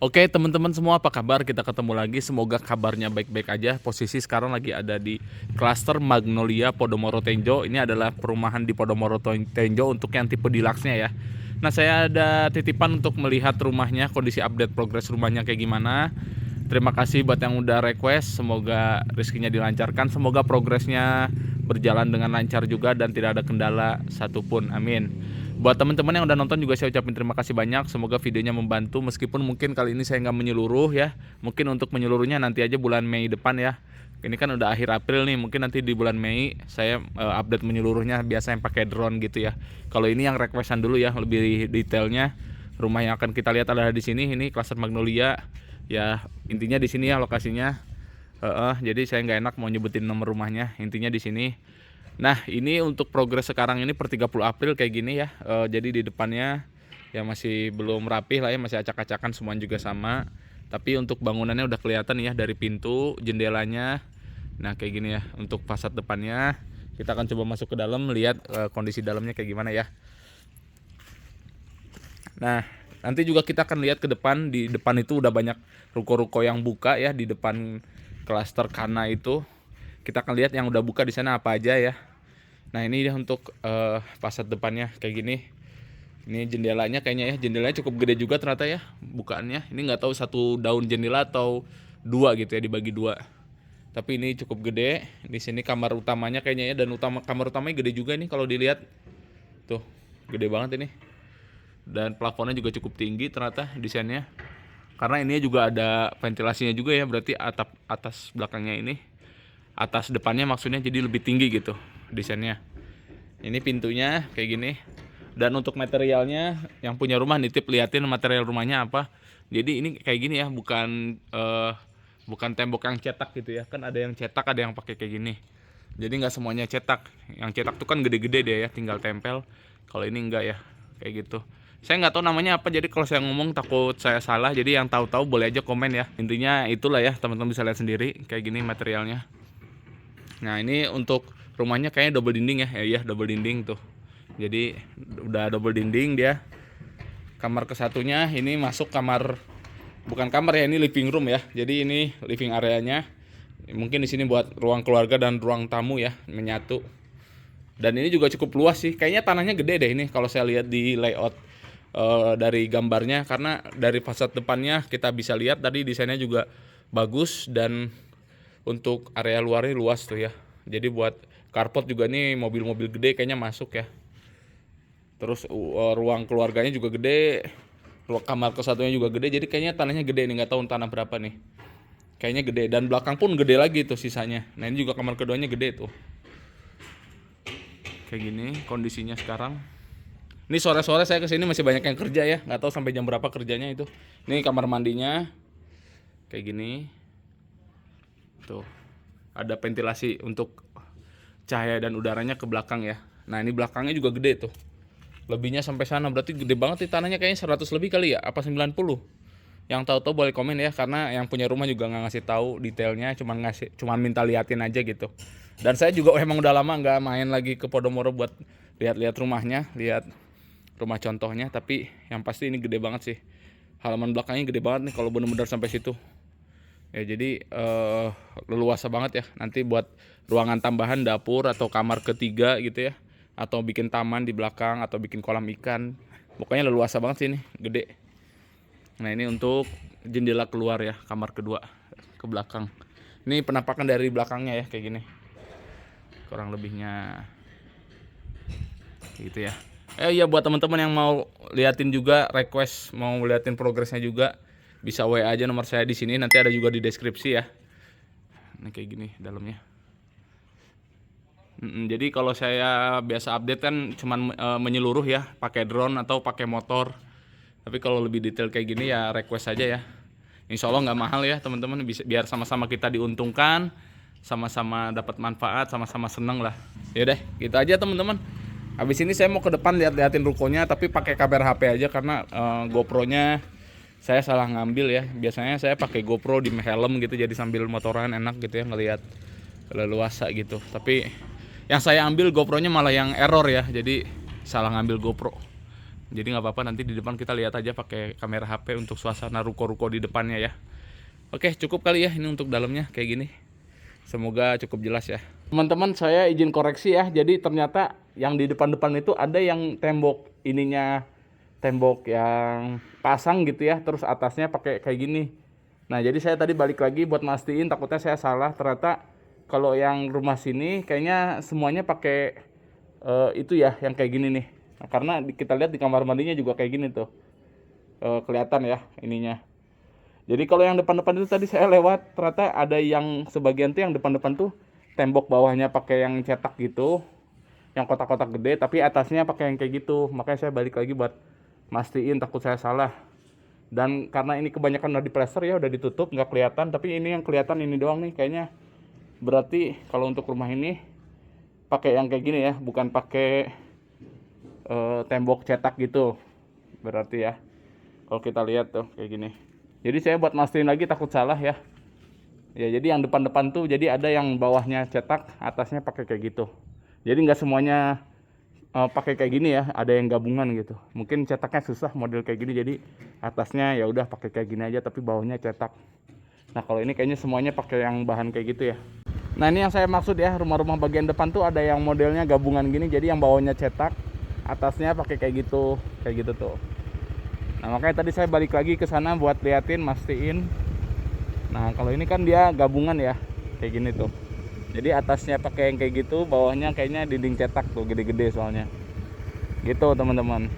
Oke teman-teman semua, apa kabar? Kita ketemu lagi, semoga kabarnya baik-baik aja. Posisi sekarang lagi ada di klaster Magnolia Podomoro Tenjo. Ini adalah perumahan di Podomoro Tenjo untuk yang tipe deluxe-nya ya. Nah, saya ada titipan untuk melihat rumahnya, kondisi update progres rumahnya kayak gimana. Terima kasih buat yang udah request, semoga rezekinya dilancarkan, semoga progresnya berjalan dengan lancar juga dan tidak ada kendala satupun, amin. Buat teman-teman yang udah nonton juga saya ucapin terima kasih banyak. Semoga videonya membantu, meskipun mungkin kali ini saya nggak menyeluruh ya. Mungkin untuk menyeluruhnya nanti aja bulan Mei depan ya. Ini kan udah akhir April nih, mungkin nanti di bulan Mei saya update menyeluruhnya, biasa yang pakai drone gitu ya. Kalau ini yang requestan dulu ya, lebih detailnya. Rumah yang akan kita lihat adalah di sini, ini klaster Magnolia. Ya intinya di sini ya lokasinya. Jadi saya nggak enak mau nyebutin nomor rumahnya. Intinya di sini. Nah, ini untuk progres sekarang ini per 30 April kayak gini ya. Jadi di depannya ya masih belum rapih lah ya, masih acak-acakan, semuanya juga sama. Tapi untuk bangunannya udah kelihatan ya dari pintu, jendelanya. Nah, kayak gini ya. Untuk fasad depannya kita akan coba masuk ke dalam, lihat kondisi dalamnya kayak gimana ya. Nah, nanti juga kita akan lihat ke depan. Di depan itu udah banyak ruko-ruko yang buka ya, di depan klaster Kana itu. Kita akan lihat yang udah buka di sana apa aja ya. Nah, ini dia untuk fasad depannya kayak gini. Ini jendelanya kayaknya ya, jendelanya cukup gede juga ternyata ya bukaannya. Ini nggak tahu satu daun jendela atau dua gitu ya, dibagi dua. Tapi ini cukup gede. Di sini kamar utamanya kayaknya ya, dan kamar utamanya gede juga nih kalau dilihat. Tuh, gede banget ini. Dan plafonnya juga cukup tinggi ternyata desainnya. Karena ini juga ada ventilasinya juga ya, berarti atap atas belakangnya ini, atas depannya maksudnya, jadi lebih tinggi gitu desainnya. Ini pintunya kayak gini. Dan untuk materialnya, yang punya rumah nitip liatin material rumahnya apa. Jadi ini kayak gini ya, bukan tembok yang cetak gitu ya. Kan ada yang cetak, ada yang pakai kayak gini. Jadi nggak semuanya cetak. Yang cetak tuh kan gede-gede dia ya, tinggal tempel. Kalau ini enggak ya, kayak gitu. Saya nggak tahu namanya apa, jadi kalau saya ngomong takut saya salah. Jadi yang tahu-tahu boleh aja komen ya. Intinya itulah ya, teman-teman bisa lihat sendiri kayak gini materialnya. Nah, ini untuk rumahnya kayaknya double dinding ya. Ya double dinding tuh. Jadi udah double dinding dia. Kamar kesatunya ini masuk kamar, bukan kamar ya, ini living room ya. Jadi ini living areanya. Mungkin di sini buat ruang keluarga dan ruang tamu ya, menyatu. Dan ini juga cukup luas sih. Kayaknya tanahnya gede deh ini kalau saya lihat di layout dari gambarnya, karena dari fasad depannya kita bisa lihat tadi desainnya juga bagus, dan untuk area luarnya luas tuh ya. Jadi buat carport juga nih, mobil-mobil gede kayaknya masuk ya. Terus ruang keluarganya juga gede, ruang kamar kesatunya juga gede. Jadi kayaknya tanahnya gede nih, nggak tahu tanah berapa nih. Kayaknya gede, dan belakang pun gede lagi tuh sisanya. Nah, ini juga kamar keduanya gede tuh. Kayak gini kondisinya sekarang. Ini sore-sore saya kesini masih banyak yang kerja ya, nggak tahu sampai jam berapa kerjanya itu. Ini kamar mandinya kayak gini. Tuh, ada ventilasi untuk cahaya dan udaranya ke belakang ya. Nah, ini belakangnya juga gede tuh. Lebihnya sampai sana, berarti gede banget nih tanahnya, kayaknya 100 lebih kali ya, apa 90. Yang tahu-tahu boleh komen ya, karena yang punya rumah juga nggak ngasih tahu detailnya, cuman minta liatin aja gitu. Dan saya juga emang udah lama nggak main lagi ke Podomoro buat lihat-lihat rumahnya, lihat rumah contohnya. Tapi yang pasti ini gede banget sih, halaman belakangnya gede banget nih kalau bener-bener sampai situ ya. Jadi leluasa banget ya, nanti buat ruangan tambahan, dapur atau kamar ketiga gitu ya, atau bikin taman di belakang, atau bikin kolam ikan. Pokoknya leluasa banget sih, ini gede. Nah, ini untuk jendela keluar ya, kamar kedua ke belakang. Ini penampakan dari belakangnya ya, kayak gini kurang lebihnya gitu ya. Iya, buat teman-teman yang mau liatin juga, request mau liatin progresnya juga, bisa WA aja nomor saya di sini, nanti ada juga di deskripsi ya. Nah, kayak gini dalamnya. Jadi kalau saya biasa update kan cuman menyeluruh ya, pakai drone atau pakai motor. Tapi kalau lebih detail kayak gini ya request aja ya. Insya Allah nggak mahal ya teman-teman, bisa biar sama-sama kita diuntungkan, sama-sama dapat manfaat, sama-sama seneng lah. Ya deh, gitu aja teman-teman. Habis ini saya mau ke depan lihat-liatin rukonya, tapi pakai kamera HP aja karena GoPro-nya saya salah ngambil ya. Biasanya saya pakai GoPro di helm gitu, jadi sambil motoran enak gitu ya ngelihat leluasa gitu. Tapi yang saya ambil GoPro-nya malah yang error ya, jadi salah ngambil GoPro. Jadi nggak apa-apa, nanti di depan kita lihat aja pakai kamera HP untuk suasana ruko-ruko di depannya ya. Oke, cukup kali ya ini untuk dalamnya kayak gini. Semoga cukup jelas ya. Teman-teman, saya izin koreksi ya. Jadi ternyata yang di depan-depan itu ada yang tembok ininya, tembok yang pasang gitu ya, terus atasnya pakai kayak gini. Nah, jadi saya tadi balik lagi buat mastiin, takutnya saya salah. Ternyata kalau yang rumah sini kayaknya semuanya pakai itu ya, yang kayak gini nih. Nah, karena kita lihat di kamar mandinya juga kayak gini tuh. Kelihatan ya ininya. Jadi kalau yang depan-depan itu tadi saya lewat, ternyata ada yang sebagian tuh yang depan-depan tuh tembok bawahnya pakai yang cetak gitu, yang kotak-kotak gede, tapi atasnya pakai yang kayak gitu. Makanya saya balik lagi buat mastiin, takut saya salah. Dan karena ini kebanyakan udah diplester ya, udah ditutup, nggak kelihatan. Tapi ini yang kelihatan ini doang nih kayaknya. Berarti kalau untuk rumah ini pakai yang kayak gini ya, bukan pakai tembok cetak gitu. Berarti ya, kalau kita lihat tuh kayak gini. Jadi saya buat mastiin lagi, takut salah ya. Ya jadi yang depan-depan tuh jadi ada yang bawahnya cetak, atasnya pakai kayak gitu. Jadi nggak semuanya pakai kayak gini ya, ada yang gabungan gitu. Mungkin cetaknya susah model kayak gini, jadi atasnya ya udah pakai kayak gini aja tapi bawahnya cetak. Nah kalau ini kayaknya semuanya pakai yang bahan kayak gitu ya. Nah ini yang saya maksud ya, rumah-rumah bagian depan tuh ada yang modelnya gabungan gini, jadi yang bawahnya cetak, atasnya pakai kayak gitu tuh. Nah makanya tadi saya balik lagi ke sana buat liatin, mastiin. Nah kalau ini kan dia gabungan ya, kayak gini tuh. Jadi atasnya pakai yang kayak gitu, bawahnya kayaknya dinding cetak tuh, gede-gede soalnya. Gitu teman-teman.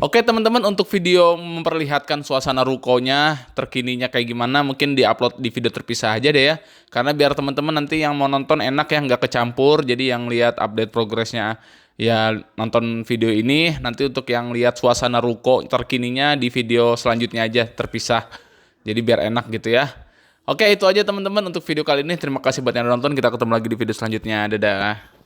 Oke teman-teman, untuk video memperlihatkan suasana rukonya terkininya kayak gimana mungkin diupload di video terpisah aja deh ya. Karena biar teman-teman nanti yang mau nonton enak ya, nggak kecampur. Jadi yang lihat update progresnya ya nonton video ini, nanti untuk yang lihat suasana ruko terkininya di video selanjutnya aja terpisah. Jadi biar enak gitu ya. Oke, itu aja teman-teman untuk video kali ini. Terima kasih buat yang nonton. Kita ketemu lagi di video selanjutnya. Dadah.